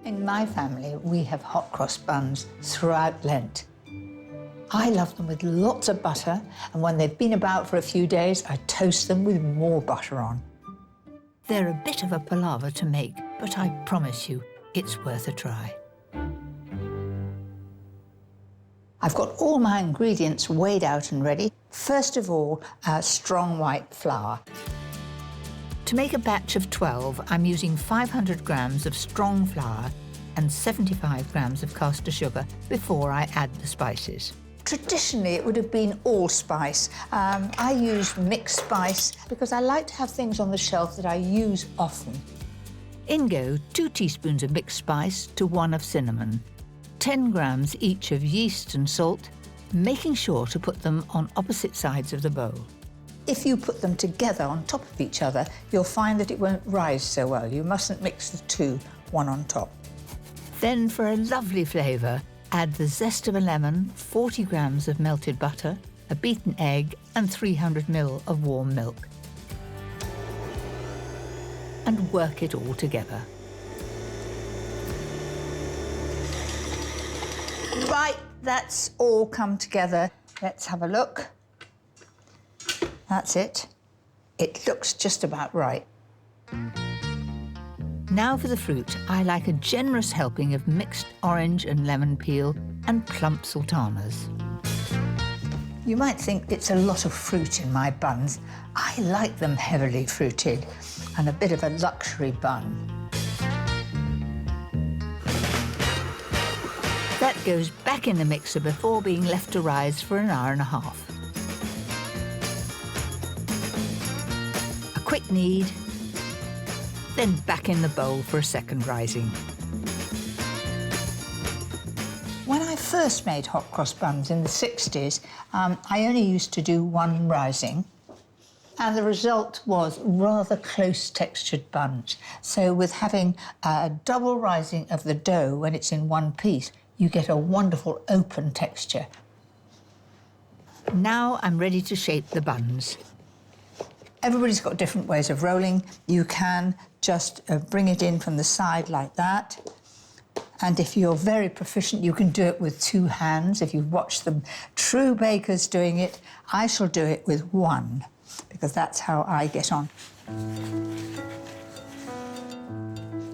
In my family, we have hot cross buns throughout Lent. I love them with lots of butter, and when they've been about for a few days, I toast them with more butter on. They're a bit of a palaver to make, but I promise you, it's worth a try. I've got all my ingredients weighed out and ready. First of all, strong white flour. To make a batch of 12, I'm using 500 grams of strong flour and 75 grams of caster sugar before I add the spices. Traditionally, it would have been allspice. I use mixed spice because I like to have things on the shelf that I use often. In go 2 teaspoons of mixed spice to 1 of cinnamon, 10 grams each of yeast and salt, making sure to put them on opposite sides of the bowl. If you put them together on top of each other, you'll find that it won't rise so well. You mustn't mix the two, one on top. Then, for a lovely flavour, add the zest of a lemon, 40 grams of melted butter, a beaten egg and 300 ml of warm milk. And work it all together. Right, that's all come together. Let's have a look. That's it. It looks just about right. Now for the fruit, I like a generous helping of mixed orange and lemon peel and plump sultanas. You might think it's a lot of fruit in my buns. I like them heavily fruited and a bit of a luxury bun. That goes back in the mixer before being left to rise for an hour and a half. A quick knead, then back in the bowl for a second rising. When I first made hot cross buns in the 60s, I only used to do one rising, and the result was rather close textured buns. So with having a double rising of the dough when it's in one piece, you get a wonderful open texture. Now I'm ready to shape the buns. Everybody's got different ways of rolling. You can just bring it in from the side like that. And if you're very proficient, you can do it with 2 hands. If you've watched the true bakers doing it, I shall do it with 1, because that's how I get on.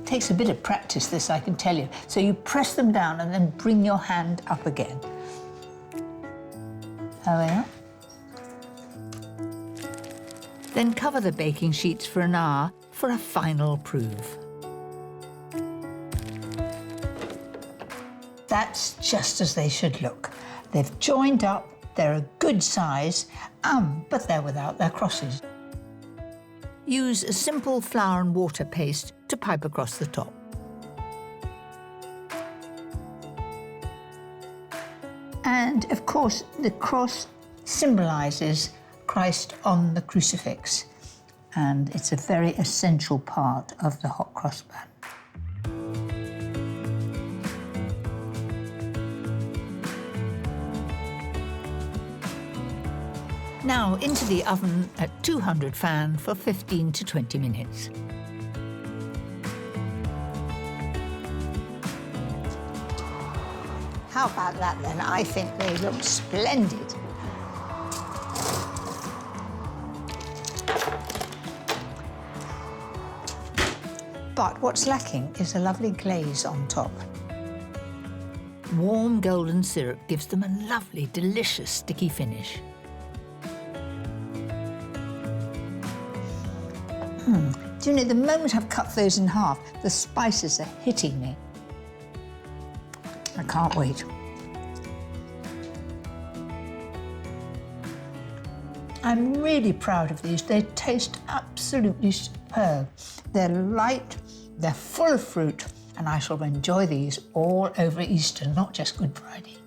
It takes a bit of practice, this, I can tell you. So you press them down and then bring your hand up again. There we are. Then cover the baking sheets for an hour for a final proof. That's just as they should look. They've joined up, they're a good size, but they're without their crosses. Use a simple flour and water paste to pipe across the top. And, of course, the cross symbolises Christ on the crucifix, and it's a very essential part of the hot cross bun. Now into the oven at 200 fan for 15 to 20 minutes. How about that then? I think they look splendid. But what's lacking is a lovely glaze on top. Warm golden syrup gives them a lovely, delicious, sticky finish. Do you know, the moment I've cut those in half, the spices are hitting me. I can't wait. I'm really proud of these. They taste absolutely superb. They're light, they're full of fruit, and I shall enjoy these all over Easter, not just Good Friday.